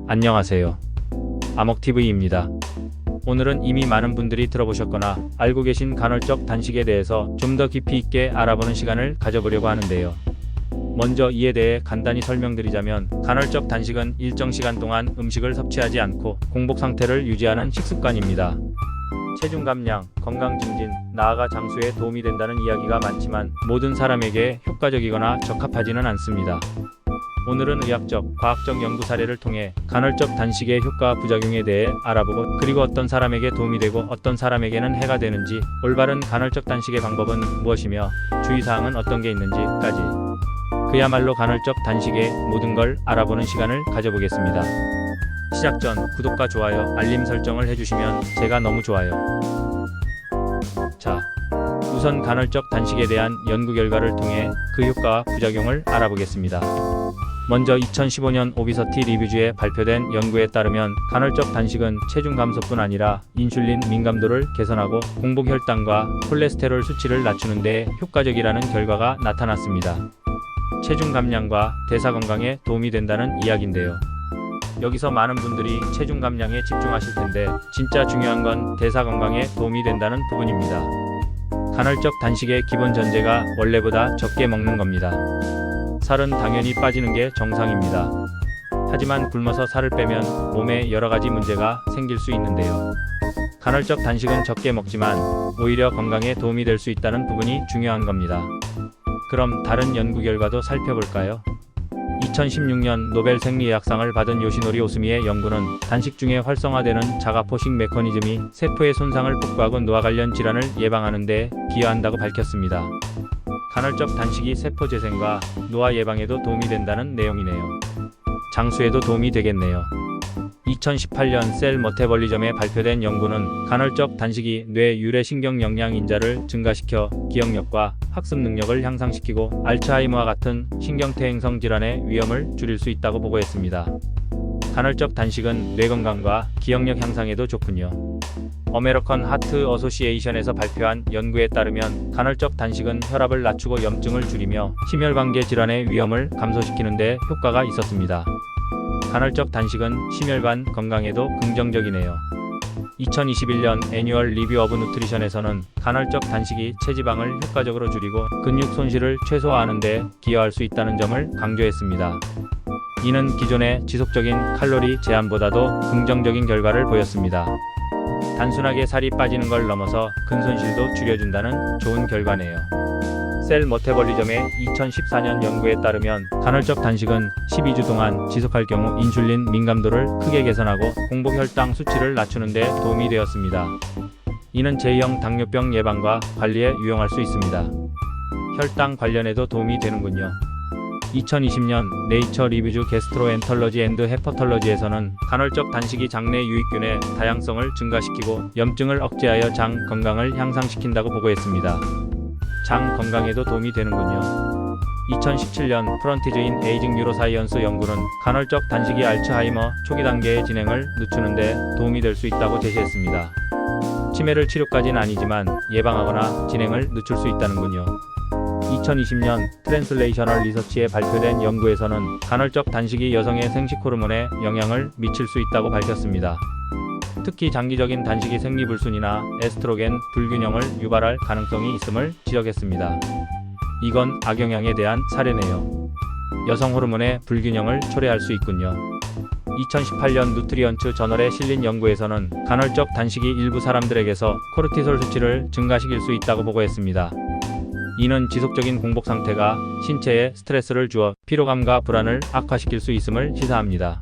안녕하세요. 아목TV입니다. 오늘은 이미 많은 분들이 들어보셨거나 알고 계신 간헐적 단식에 대해서 좀 더 깊이 있게 알아보는 시간을 가져보려고 하는데요. 먼저 이에 대해 간단히 설명드리자면, 간헐적 단식은 일정 시간 동안 음식을 섭취하지 않고 공복 상태를 유지하는 식습관입니다. 체중 감량, 건강 증진, 나아가 장수에 도움이 된다는 이야기가 많지만 모든 사람에게 효과적이거나 적합하지는 않습니다. 오늘은 의학적, 과학적 연구 사례를 통해 간헐적 단식의 효과 부작용에 대해 알아보고, 그리고 어떤 사람에게 도움이 되고 어떤 사람에게는 해가 되는지, 올바른 간헐적 단식의 방법은 무엇이며 주의사항은 어떤 게 있는지까지, 그야말로 간헐적 단식의 모든 걸 알아보는 시간을 가져보겠습니다. 시작 전 구독과 좋아요, 알림 설정을 해주시면 제가 너무 좋아요. 자, 우선 간헐적 단식에 대한 연구 결과를 통해 그 효과와 부작용을 알아보겠습니다. 먼저 2015년 오비서티 리뷰주에 발표된 연구에 따르면, 간헐적 단식은 체중 감소뿐 아니라 인슐린 민감도를 개선하고 공복 혈당과 콜레스테롤 수치를 낮추는 데 효과적이라는 결과가 나타났습니다. 체중 감량과 대사 건강에 도움이 된다는 이야기인데요. 여기서 많은 분들이 체중 감량에 집중하실 텐데, 진짜 중요한 건 대사 건강에 도움이 된다는 부분입니다. 간헐적 단식의 기본 전제가 원래보다 적게 먹는 겁니다. 살은 당연히 빠지는 게 정상입니다. 하지만 굶어서 살을 빼면 몸에 여러 가지 문제가 생길 수 있는데요. 간헐적 단식은 적게 먹지만 오히려 건강에 도움이 될 수 있다는 부분이 중요한 겁니다. 그럼 다른 연구 결과도 살펴볼까요? 2016년 노벨 생리의학상을 받은 요시노리 오스미의 연구는 단식 중에 활성화되는 자가포식 메커니즘이 세포의 손상을 복구하고 노화 관련 질환을 예방하는 데 기여한다고 밝혔습니다. 간헐적 단식이 세포 재생과 노화 예방에도 도움이 된다는 내용이네요. 장수에도 도움이 되겠네요. 2018년 셀 머태벌리점에 발표된 연구는 간헐적 단식이 뇌 유래신경 영양 인자를 증가시켜 기억력과 학습 능력을 향상시키고 알츠하이머와 같은 신경퇴행성 질환의 위험을 줄일 수 있다고 보고했습니다. 간헐적 단식은 뇌 건강과 기억력 향상에도 좋군요. 어메리칸 하트 어소시에이션에서 발표한 연구에 따르면, 간헐적 단식은 혈압을 낮추고 염증을 줄이며 심혈관계 질환의 위험을 감소시키는 데 효과가 있었습니다. 간헐적 단식은 심혈관 건강에도 긍정적이네요. 2021년 애뉴얼 리뷰 오브 누트리션에서는 간헐적 단식이 체지방을 효과적으로 줄이고 근육 손실을 최소화하는 데 기여할 수 있다는 점을 강조했습니다. 이는 기존의 지속적인 칼로리 제한보다도 긍정적인 결과를 보였습니다. 단순하게 살이 빠지는 걸 넘어서 근손실도 줄여준다는 좋은 결과네요. 셀 머태벌리점의 2014년 연구에 따르면, 간헐적 단식은 12주 동안 지속할 경우 인슐린 민감도를 크게 개선하고 공복 혈당 수치를 낮추는 데 도움이 되었습니다. 이는 제2형 당뇨병 예방과 관리에 유용할 수 있습니다. 혈당 관련에도 도움이 되는군요. 2020년 네이처 리뷰주 게스트로엔터러지 앤드 헤퍼털러지에서는 간헐적 단식이 장내 유익균의 다양성을 증가시키고 염증을 억제하여 장 건강을 향상시킨다고 보고했습니다. 장 건강에도 도움이 되는군요. 2017년 프런티즈인 에이징 뉴로사이언스 연구는 간헐적 단식이 알츠하이머 초기 단계의 진행을 늦추는 데 도움이 될 수 있다고 제시했습니다. 치매를 치료까지는 아니지만 예방하거나 진행을 늦출 수 있다는군요. 2020년 트랜슬레이셔널 리서치에 발표된 연구에서는 간헐적 단식이 여성의 생식 호르몬에 영향을 미칠 수 있다고 밝혔습니다. 특히 장기적인 단식이 생리불순이나 에스트로겐 불균형을 유발할 가능성이 있음을 지적했습니다. 이건 악영향에 대한 사례네요. 여성 호르몬의 불균형을 초래할 수 있군요. 2018년 누트리언츠 저널에 실린 연구에서는 간헐적 단식이 일부 사람들에게서 코르티솔 수치를 증가시킬 수 있다고 보고했습니다. 이는 지속적인 공복 상태가 신체에 스트레스를 주어 피로감과 불안을 악화시킬 수 있음을 시사합니다.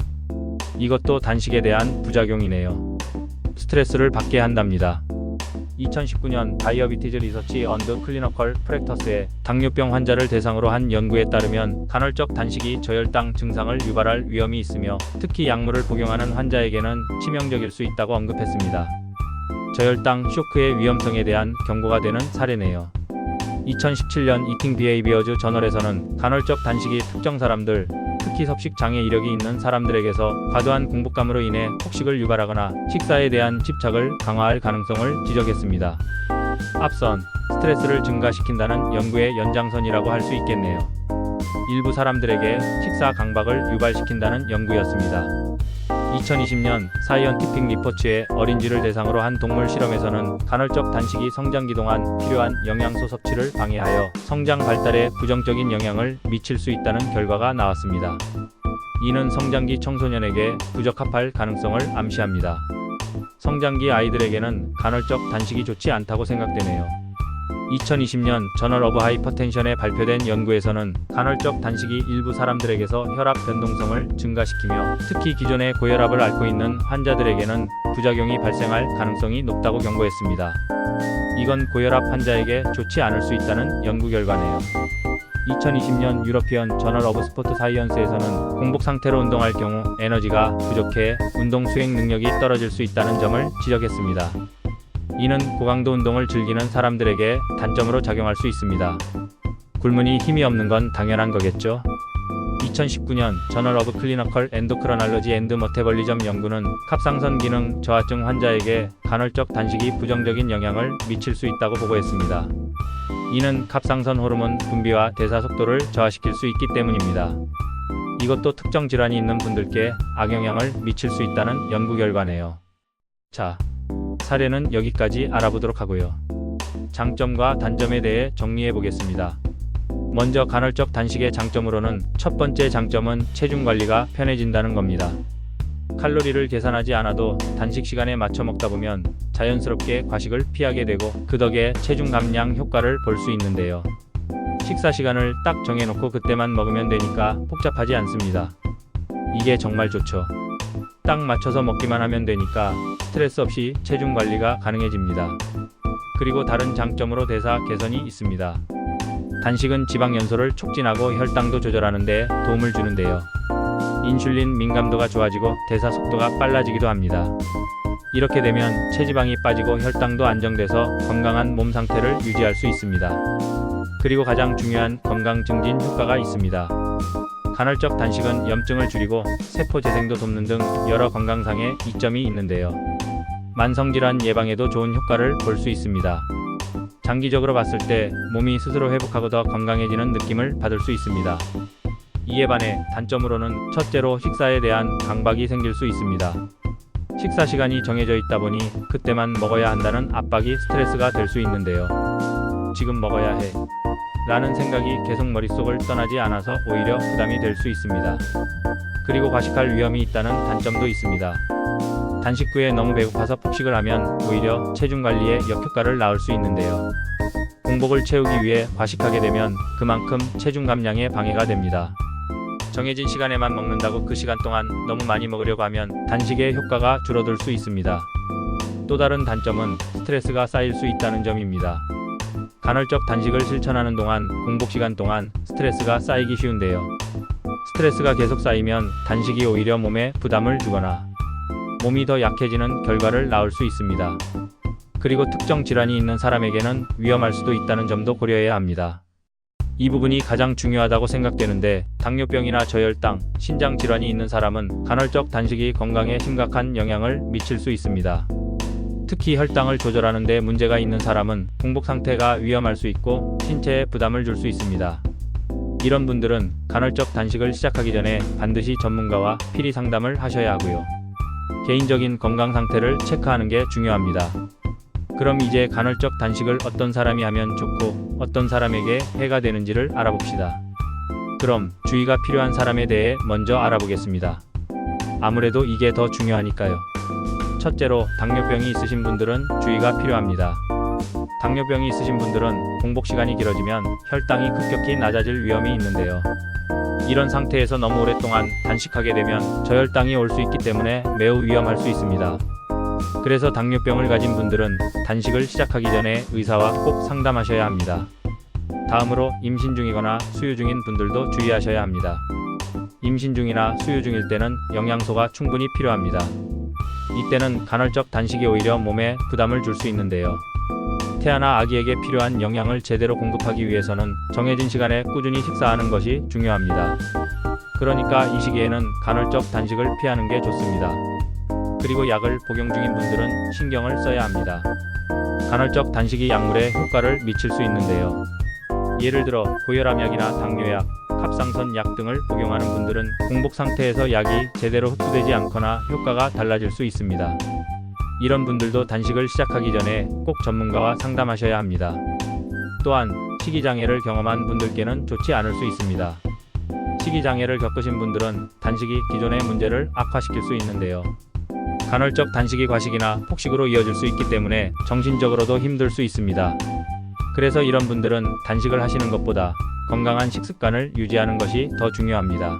이것도 단식에 대한 부작용이네요. 스트레스를 받게 한답니다. 2019년 다이어비티즈 리서치 언드 클리너컬 프랙터스에 당뇨병 환자를 대상으로 한 연구에 따르면, 간헐적 단식이 저혈당 증상을 유발할 위험이 있으며 특히 약물을 복용하는 환자에게는 치명적일 수 있다고 언급했습니다. 저혈당 쇼크의 위험성에 대한 경고가 되는 사례네요. 2017년 이팅 비헤이비어즈 저널에서는 간헐적 단식이 특정 사람들, 특히 섭식 장애 이력이 있는 사람들에게서 과도한 공복감으로 인해 폭식을 유발하거나 식사에 대한 집착을 강화할 가능성을 지적했습니다. 앞선 스트레스를 증가시킨다는 연구의 연장선이라고 할 수 있겠네요. 일부 사람들에게 식사 강박을 유발시킨다는 연구였습니다. 2020년 사이언티픽 리포츠의 어린이를 대상으로 한 동물 실험에서는 간헐적 단식이 성장기 동안 필요한 영양소 섭취를 방해하여 성장 발달에 부정적인 영향을 미칠 수 있다는 결과가 나왔습니다. 이는 성장기 청소년에게 부적합할 가능성을 암시합니다. 성장기 아이들에게는 간헐적 단식이 좋지 않다고 생각되네요. 2020년 저널 오브 하이퍼텐션에 발표된 연구에서는 간헐적 단식이 일부 사람들에게서 혈압 변동성을 증가시키며 특히 기존의 고혈압을 앓고 있는 환자들에게는 부작용이 발생할 가능성이 높다고 경고했습니다. 이건 고혈압 환자에게 좋지 않을 수 있다는 연구 결과네요. 2020년 유러피언 저널 오브 스포트 사이언스에서는 공복 상태로 운동할 경우 에너지가 부족해 운동 수행 능력이 떨어질 수 있다는 점을 지적했습니다. 이는 고강도 운동을 즐기는 사람들에게 단점으로 작용할 수 있습니다. 굶으니 힘이 없는 건 당연한 거겠죠? 2019년 저널 오브 클리니컬 엔도크로날로지 앤드 머테벌리즘 연구는 갑상선 기능 저하증 환자에게 간헐적 단식이 부정적인 영향을 미칠 수 있다고 보고했습니다. 이는 갑상선 호르몬 분비와 대사 속도를 저하시킬 수 있기 때문입니다. 이것도 특정 질환이 있는 분들께 악영향을 미칠 수 있다는 연구 결과네요. 자, 사례는 여기까지 알아보도록 하고요. 장점과 단점에 대해 정리해 보겠습니다. 먼저 간헐적 단식의 장점으로는 첫 번째 장점은 체중 관리가 편해진다는 겁니다. 칼로리를 계산하지 않아도 단식 시간에 맞춰 먹다 보면 자연스럽게 과식을 피하게 되고 그 덕에 체중 감량 효과를 볼 수 있는데요. 식사 시간을 딱 정해놓고 그때만 먹으면 되니까 복잡하지 않습니다. 이게 정말 좋죠. 딱 맞춰서 먹기만 하면 되니까 스트레스 없이 체중 관리가 가능해집니다. 그리고 다른 장점으로 대사 개선이 있습니다. 단식은 지방 연소를 촉진하고 혈당도 조절하는 데 도움을 주는데요. 인슐린 민감도가 좋아지고 대사 속도가 빨라지기도 합니다. 이렇게 되면 체지방이 빠지고 혈당도 안정돼서 건강한 몸 상태를 유지할 수 있습니다. 그리고 가장 중요한 건강 증진 효과가 있습니다. 간헐적 단식은 염증을 줄이고 세포 재생도 돕는 등 여러 건강상의 이점이 있는데요. 만성질환 예방에도 좋은 효과를 볼 수 있습니다. 장기적으로 봤을 때 몸이 스스로 회복하고 더 건강해지는 느낌을 받을 수 있습니다. 이에 반해 단점으로는 첫째로 식사에 대한 강박이 생길 수 있습니다. 식사 시간이 정해져 있다 보니 그때만 먹어야 한다는 압박이 스트레스가 될 수 있는데요. 지금 먹어야 해 라는 생각이 계속 머릿속을 떠나지 않아서 오히려 부담이 될 수 있습니다. 그리고 과식할 위험이 있다는 단점도 있습니다. 단식 후에 너무 배고파서 폭식을 하면 오히려 체중 관리에 역효과를 낳을 수 있는데요. 공복을 채우기 위해 과식하게 되면 그만큼 체중 감량에 방해가 됩니다. 정해진 시간에만 먹는다고 그 시간 동안 너무 많이 먹으려고 하면 단식의 효과가 줄어들 수 있습니다. 또 다른 단점은 스트레스가 쌓일 수 있다는 점입니다. 간헐적 단식을 실천하는 동안 공복 시간 동안 스트레스가 쌓이기 쉬운데요. 스트레스가 계속 쌓이면 단식이 오히려 몸에 부담을 주거나 몸이 더 약해지는 결과를 낳을 수 있습니다. 그리고 특정 질환이 있는 사람에게는 위험할 수도 있다는 점도 고려해야 합니다. 이 부분이 가장 중요하다고 생각되는데 당뇨병이나 저혈당, 신장 질환이 있는 사람은 간헐적 단식이 건강에 심각한 영향을 미칠 수 있습니다. 특히 혈당을 조절하는 데 문제가 있는 사람은 공복 상태가 위험할 수 있고 신체에 부담을 줄 수 있습니다. 이런 분들은 간헐적 단식을 시작하기 전에 반드시 전문가와 필히 상담을 하셔야 하고요. 개인적인 건강 상태를 체크하는 게 중요합니다. 그럼 이제 간헐적 단식을 어떤 사람이 하면 좋고 어떤 사람에게 해가 되는지를 알아봅시다. 그럼 주의가 필요한 사람에 대해 먼저 알아보겠습니다. 아무래도 이게 더 중요하니까요. 첫째로 당뇨병이 있으신 분들은 주의가 필요합니다. 당뇨병이 있으신 분들은 공복 시간이 길어지면 혈당이 급격히 낮아질 위험이 있는데요. 이런 상태에서 너무 오랫동안 단식하게 되면 저혈당이 올 수 있기 때문에 매우 위험할 수 있습니다. 그래서 당뇨병을 가진 분들은 단식을 시작하기 전에 의사와 꼭 상담하셔야 합니다. 다음으로 임신 중이거나 수유 중인 분들도 주의하셔야 합니다. 임신 중이나 수유 중일 때는 영양소가 충분히 필요합니다. 이때는 간헐적 단식이 오히려 몸에 부담을 줄 수 있는데요. 태아나 아기에게 필요한 영양을 제대로 공급하기 위해서는 정해진 시간에 꾸준히 식사하는 것이 중요합니다. 그러니까 이 시기에는 간헐적 단식을 피하는 게 좋습니다. 그리고 약을 복용 중인 분들은 신경을 써야 합니다. 간헐적 단식이 약물에 효과를 미칠 수 있는데요. 예를 들어 고혈압약이나 당뇨약, 갑상선 약 등을 복용하는 분들은 공복 상태에서 약이 제대로 흡수되지 않거나 효과가 달라질 수 있습니다. 이런 분들도 단식을 시작하기 전에 꼭 전문가와 상담하셔야 합니다. 또한 식이장애를 경험한 분들께는 좋지 않을 수 있습니다. 식이장애를 겪으신 분들은 단식이 기존의 문제를 악화시킬 수 있는데요. 간헐적 단식이 과식이나 폭식으로 이어질 수 있기 때문에 정신적으로도 힘들 수 있습니다. 그래서 이런 분들은 단식을 하시는 것보다 건강한 식습관을 유지하는 것이 더 중요합니다.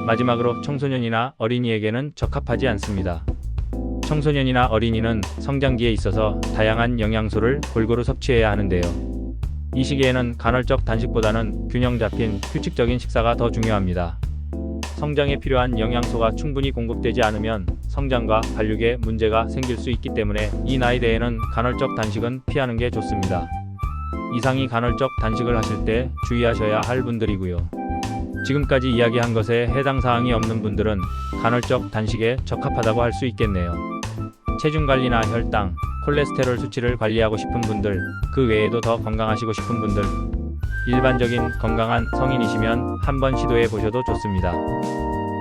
마지막으로 청소년이나 어린이에게는 적합하지 않습니다. 청소년이나 어린이는 성장기에 있어서 다양한 영양소를 골고루 섭취해야 하는데요. 이 시기에는 간헐적 단식보다는 균형 잡힌 규칙적인 식사가 더 중요합니다. 성장에 필요한 영양소가 충분히 공급되지 않으면 성장과 발육에 문제가 생길 수 있기 때문에 이 나이대에는 간헐적 단식은 피하는 게 좋습니다. 이상이 간헐적 단식을 하실 때 주의하셔야 할 분들이고요. 지금까지 이야기한 것에 해당 사항이 없는 분들은 간헐적 단식에 적합하다고 할 수 있겠네요. 체중 관리나 혈당, 콜레스테롤 수치를 관리하고 싶은 분들, 그 외에도 더 건강하시고 싶은 분들, 일반적인 건강한 성인이시면 한번 시도해 보셔도 좋습니다.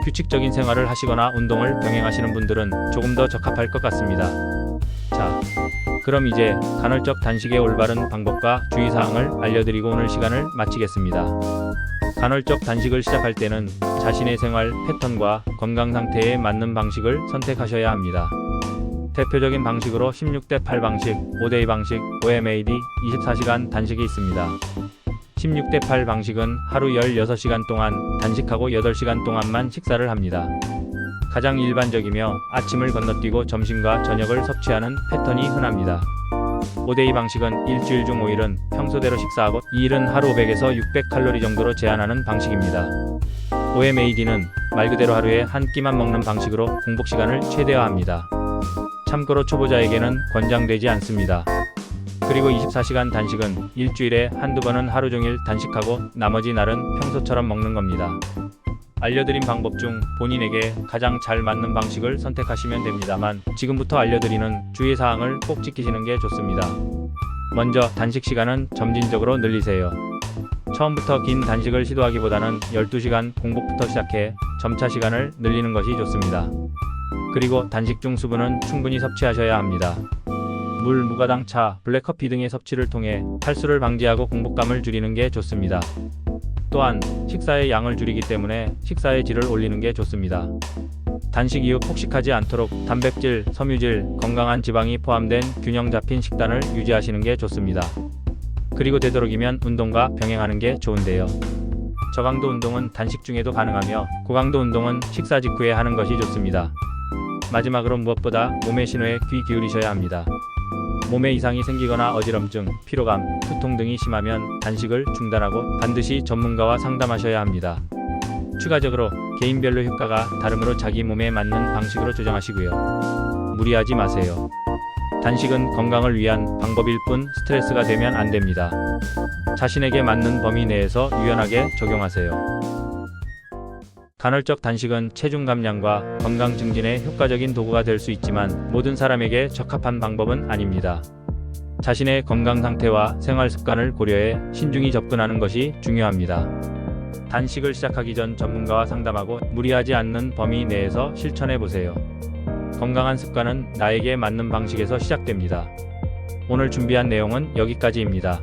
규칙적인 생활을 하시거나 운동을 병행하시는 분들은 조금 더 적합할 것 같습니다. 자, 그럼 이제 간헐적 단식의 올바른 방법과 주의사항을 알려드리고 오늘 시간을 마치겠습니다. 간헐적 단식을 시작할 때는 자신의 생활 패턴과 건강 상태에 맞는 방식을 선택하셔야 합니다. 대표적인 방식으로 16대8 방식, 5대2 방식, OMAD, 24시간 단식이 있습니다. 16대8 방식은 하루 16시간 동안 단식하고 8시간 동안만 식사를 합니다. 가장 일반적이며 아침을 건너뛰고 점심과 저녁을 섭취하는 패턴이 흔합니다. 5대2 방식은 일주일 중 5일은 평소대로 식사하고 2일은 하루 500에서 600칼로리 정도로 제한하는 방식입니다. OMAD는 말 그대로 하루에 한 끼만 먹는 방식으로 공복 시간을 최대화합니다. 참고로 초보자에게는 권장되지 않습니다. 그리고 24시간 단식은 일주일에 한두 번은 하루 종일 단식하고 나머지 날은 평소처럼 먹는 겁니다. 알려드린 방법 중 본인에게 가장 잘 맞는 방식을 선택하시면 됩니다만 지금부터 알려드리는 주의사항을 꼭 지키시는 게 좋습니다. 먼저 단식 시간은 점진적으로 늘리세요. 처음부터 긴 단식을 시도하기보다는 12시간 공복부터 시작해 점차 시간을 늘리는 것이 좋습니다. 그리고 단식 중 수분은 충분히 섭취하셔야 합니다. 물, 무가당 차, 블랙커피 등의 섭취를 통해 탈수를 방지하고 공복감을 줄이는 게 좋습니다. 또한 식사의 양을 줄이기 때문에 식사의 질을 올리는 게 좋습니다. 단식 이후 폭식하지 않도록 단백질, 섬유질, 건강한 지방이 포함된 균형 잡힌 식단을 유지하시는 게 좋습니다. 그리고 되도록이면 운동과 병행하는 게 좋은데요. 저강도 운동은 단식 중에도 가능하며 고강도 운동은 식사 직후에 하는 것이 좋습니다. 마지막으로 무엇보다 몸의 신호에 귀 기울이셔야 합니다. 몸에 이상이 생기거나 어지럼증, 피로감, 두통 등이 심하면 단식을 중단하고 반드시 전문가와 상담하셔야 합니다. 추가적으로 개인별로 효과가 다르므로 자기 몸에 맞는 방식으로 조정하시고요. 무리하지 마세요. 단식은 건강을 위한 방법일 뿐 스트레스가 되면 안 됩니다. 자신에게 맞는 범위 내에서 유연하게 적용하세요. 간헐적 단식은 체중 감량과 건강 증진에 효과적인 도구가 될 수 있지만 모든 사람에게 적합한 방법은 아닙니다. 자신의 건강 상태와 생활 습관을 고려해 신중히 접근하는 것이 중요합니다. 단식을 시작하기 전 전문가와 상담하고 무리하지 않는 범위 내에서 실천해 보세요. 건강한 습관은 나에게 맞는 방식에서 시작됩니다. 오늘 준비한 내용은 여기까지입니다.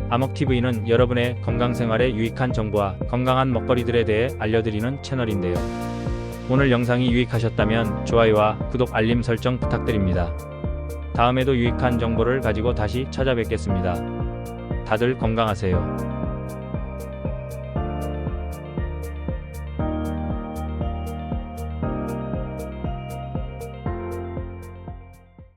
아먹TV는 여러분의 건강생활에 유익한 정보와 건강한 먹거리들에 대해 알려드리는 채널인데요. 오늘 영상이 유익하셨다면 좋아요와 구독, 알림 설정 부탁드립니다. 다음에도 유익한 정보를 가지고 다시 찾아뵙겠습니다. 다들 건강하세요.